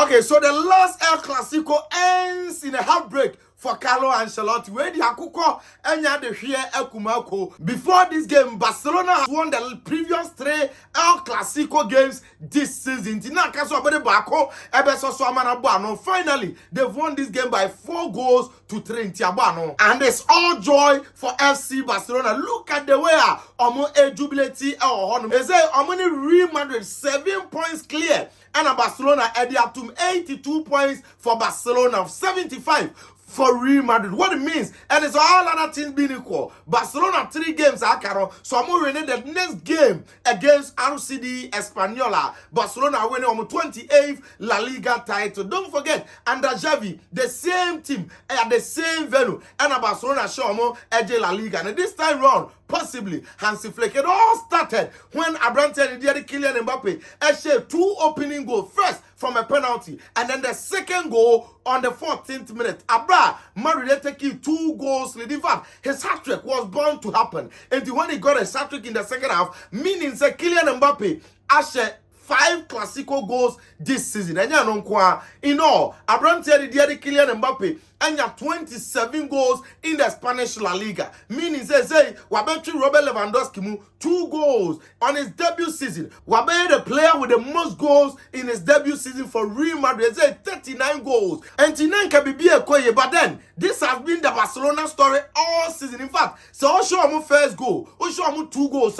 Okay, so the last El Clasico ends in a heartbreak for Carlo Ancelotti. Where the Akuko enya the here Ekumako. Before this game, Barcelona has won the previous 3 El Clasico games this season. Finally, they've won this game by 4 goals to 3 in Tiabano. And it's all joy for FC Barcelona. Look at the way Omo jubilate or they say Omo Real Madrid 7 points clear. And Barcelona at the 82 points for Barcelona, 75 for Real Madrid. What it means, and it's all other teams being equal. Barcelona 3 games are carry. So I'm winning the next game against RCD Española. Barcelona winning on 28th La Liga title. Don't forget, under Xavi, the same team at the same venue, and Barcelona show more La Liga. And this time round, possibly Hansi Flick. It all started when Abrante did Kylian Mbappe shared 2 opening goals. First from a penalty, and then the second goal on the 14th minute. Madrid taking 2 goals. In fact, his hat-trick was bound to happen. And when he got a hat-trick in the second half, meaning that Kylian Mbappe shared 5 Clasico goals this season. And in all, Abrante did Kylian Mbappe and 27 goals in the Spanish La Liga. Meaning, say, Wabetri Robert Lewandowski 2 goals on his debut season. Wabe the player with the most goals in his debut season for Real Madrid. Say 39 goals. And 39 can be a koye. But then, this has been the Barcelona story all season. In fact, so I'll show him first goal. I'll show him 2 goals.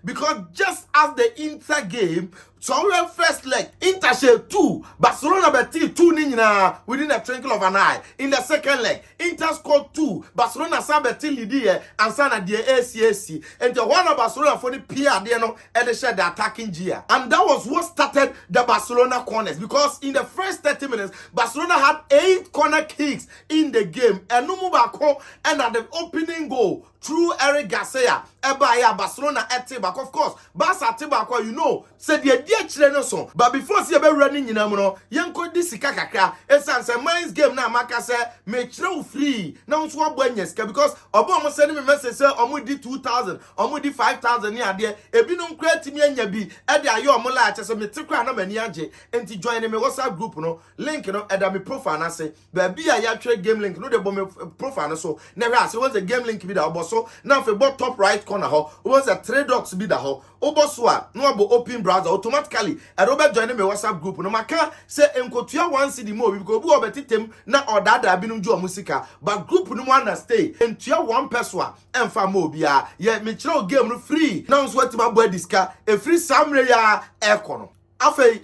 Because just as the Inter game, so we first leg, Inter share 2, Barcelona beat 2 nina within a twinkle of an eye. In the second leg, Inter scored 2, Barcelona beat Lidia and Sana the ACAC. And the one of Barcelona for the Pia Diano and they shared the attacking gear. And that was what started the Barcelona corners, because in the first 30 minutes, Barcelona had 8 corner kicks in the game. And no back home, and at the opening goal through Eric Garcia, Barcelona at Tibak. Of course, Barca Tibak, you know, said the dear children so. But before see about running in Amono, Yanko Disika, it's a man's game now, Macasa, make no free. Now, swap Bueneska, because Obama sent me a message, Omudi 2,000, Omudi 5,000 near there, a binum creative me and yabi, at the Ayo Mola, as a metric number Niaje, and to join a WhatsApp group, no, link, you know, at me profile, I say, but be a trade game link, no, the bomb profile, so never asked, it was a game link with our boss. Now for both top right corner, was a 3 dots be the ho. Oboswa, no abo open browser automatically. A Robert join me WhatsApp group. No maka say enkotua 1 CD more because we obetitem na odada binum jo musika. But group no one stay. Entua 1 person and famo bia. Ye me chiro game no free. Now sweat my boy diska. A free samre ya aircon. After you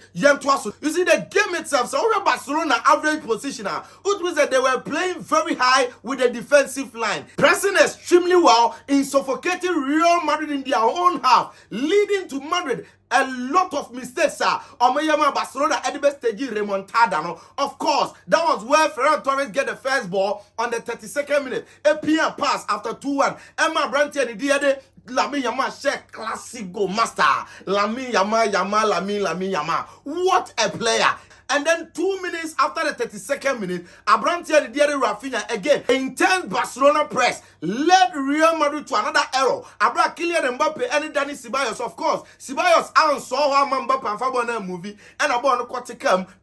see the game itself, so Barcelona average position, which means that they were playing very high with the defensive line, pressing extremely well in suffocating Real Madrid in their own half, leading to Madrid a lot of mistakes, sir. Barcelona at the best stage remontada. Of course, that was where Ferran Torres get the first ball on the 32nd minute. A PM pass after 2-1. Emma Brandt and the Lami Yama share classic goal master. Lami Yama. What a player. And then 2 minutes after the 32nd minute, Abrante and Diego Rafinha again. Intense Barcelona press led Real Madrid to another error. Abra Kylian Mbappe and Dani Ceballos, of course. Ceballos and saw how Mbappe and Fabio movie and about the quarter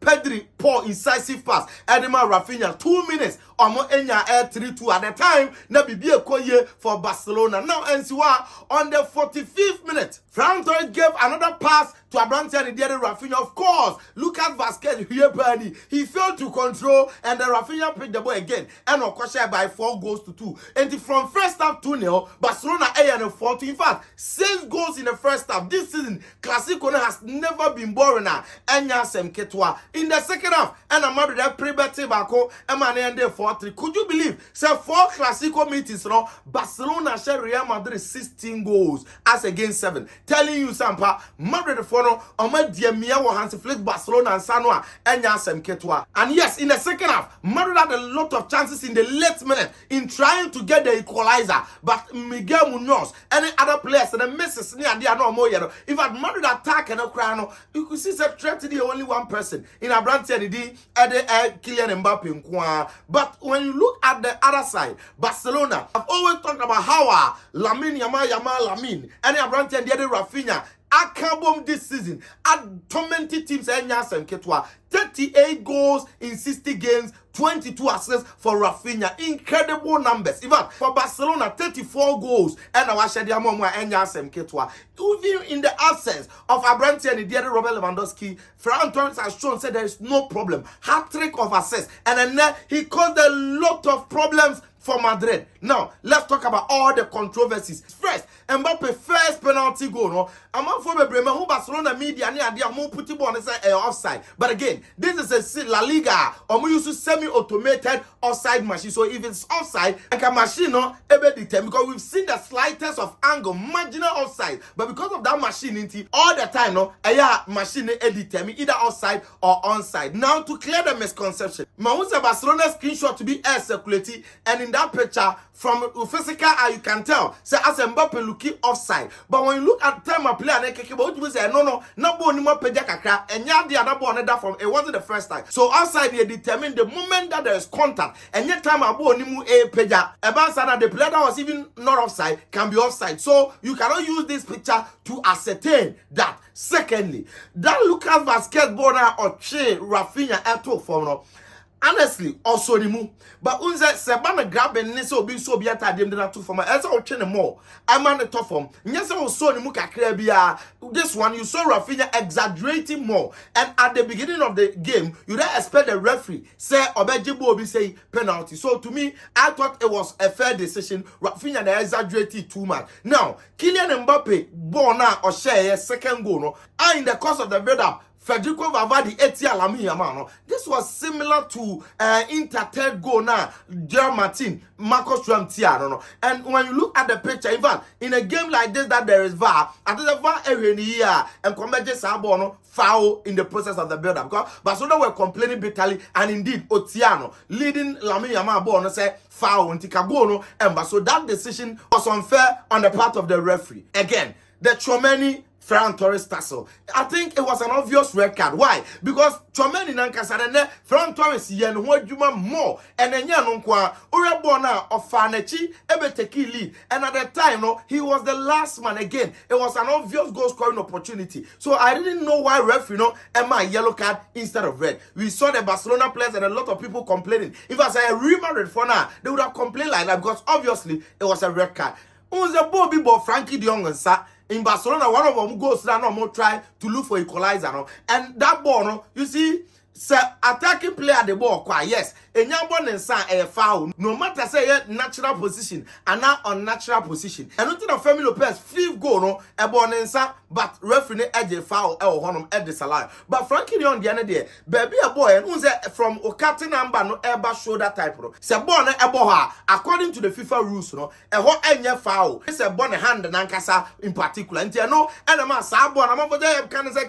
Pedri poor incisive pass. Edema Rafinha 2 minutes. Omo Enya Air 3-2 at the time. Na bibi Koye for Barcelona. Now NCWA on the 45th minute. Ferran Torres gave another pass to Abrante and Diego Rafinha. Of course, Lucas Vazquez here, he failed to control, and the Rafinha picked the ball again. And of course, by 4 goals to 2. And from first half 2-0, Barcelona and 4-2. In fact, 6 goals in the first half. This season, Clasico has never been boring now. Enya Sem Ketwa. In the second half, and Madrid have pre-betted Bako, and Mane 4-3. Could you believe? So 4 Clasico meetings, no, Barcelona share Real Madrid 16 goals as against 7. Telling you, Sampa, Madrid for no, Omar Diemia will Hansi Flick Barcelona and Sanoa. And yes, in the second half, Madrid had a lot of chances in the late minute in trying to get the equalizer, but Miguel Munoz, any other players, and the misses near the no more yellow. In fact, Madrid attack and a crown, you could see threat to the only one person in Abrante and Kylian Mbappe. But when you look at the other side, Barcelona, I've always talked about how Lamine Yamal, and Abrante and Rafinha Akabom this season at 20 teams Enyasem Ketwa 38 goals in 60 games, 22 assists for Rafinha. Incredible numbers. In fact, for Barcelona, 34 goals. And our Shadiamoma Enyasem Ketwa. Even in the absence of Abranti and Didier Robert Lewandowski, Ferran Torres has shown said there is no problem. Hat-trick of assists. And then he caused a lot of problems for Madrid. Now, let's talk about all the controversies. First, Mbappe first penalty goal. No, I'm not for Bremen who Barcelona media ni adi amu puti ball and say offside. But again, this is a La Liga or we use semi-automated offside machine. So if it's offside, like a machine no ebe determine because we've seen the slightest of angle, marginal offside. But because of that machine all the time no, machine determine either offside or onside. Now to clear the misconception, Mahun's Barcelona screenshot to be air circulating, and in that picture from physical eye you can tell say as Mbappe looking offside. But when you look at time a player and keke, but you say no ball ni mo peja kakra enya the other ball that from it wasn't the first time. So outside they determine the moment that there is contact and yet time a ball ni mu peja about that the player that was even not offside can be offside. So you cannot use this picture to ascertain that. Secondly, that Lucas Vazquez border or Che Rafinha eto form no. Honestly, also the move. But unze sebana grabbing nese obi so bi atadem de na to form. Esa o twene more. I'm on the top form. Nyese o so ni mu kakra bia. This one you saw Rafinha exaggerating more. And at the beginning of the game, you don't expect the referee say obejibo obi say penalty. So to me, I thought it was a fair decision. Rafinha they exaggerated too much. Now, Kylian Mbappe ball now or share second goal no. And in the course of the build-up, Federico Valverde etia Lamine Yamal. This was similar to Inter third goal now. Gerard Martin, Marcus Thuram no. And when you look at the picture, in fact, in a game like this that there is VAR, I think the VAR area in the year and Combeje Sabono foul in the process of the build-up. Because Barcelona were complaining bitterly, and indeed Otiano leading Lamine Yamal ball say foul and Tikagono, and so that decision was unfair on the part of the referee. Again, the Tchouaméni Ferran Torres tassel. I think it was an obvious red card. Why? Because Tchouaméni nankasarene Ferran Torres yen ho adwuma more and enya no kwa urebo na ofanechi ebe take lead, and at the time no he was the last man. Again, it was an obvious goal scoring opportunity. So I didn't know why referee Emma yellow card instead of red. We saw the Barcelona players and a lot of people complaining. If I say a Real Madrid for now, they would have complained like that because obviously it was a red card. Unze Bobby Bo Frankie de Jong sa in Barcelona, one of them goes down no more try to look for equalizer no, and that ball no, you see, say attacking player the ball quite yes, and yambo nensa a foul no matter say natural position and not unnatural position. And until the Femi Lopez fifth goal no a ball nensa, but referee edge foul honum at the salary. But Frankie de Jong the other day, baby a boy and who's from Okati number no ever shoulder type no. Say ball no eboha according to the FIFA rules no, a ho enye foul. It's a bone hand nankasa in particular. And you know, and a man sabo and I'm over there can say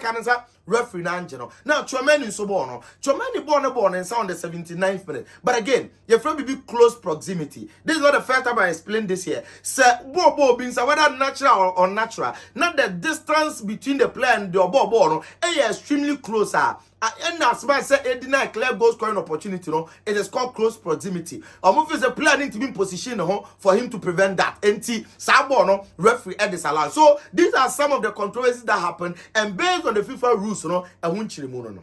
referee nanjeno. Now Tchouaméni so no. Tchouaméni born and sound the 79th minute. But again, your friend be close proximity. This is not the first time I explained this here. Say bo being whether natural or unnatural, not the distance between the player and the ball no, extremely close. And as I say, it deny clear goal scoring opportunity. No, it is called close proximity. If the player need to be in position for him to prevent that. And Sabo no referee at this allowed. So these are some of the controversies that happen, and based on the FIFA rules, and won't you no.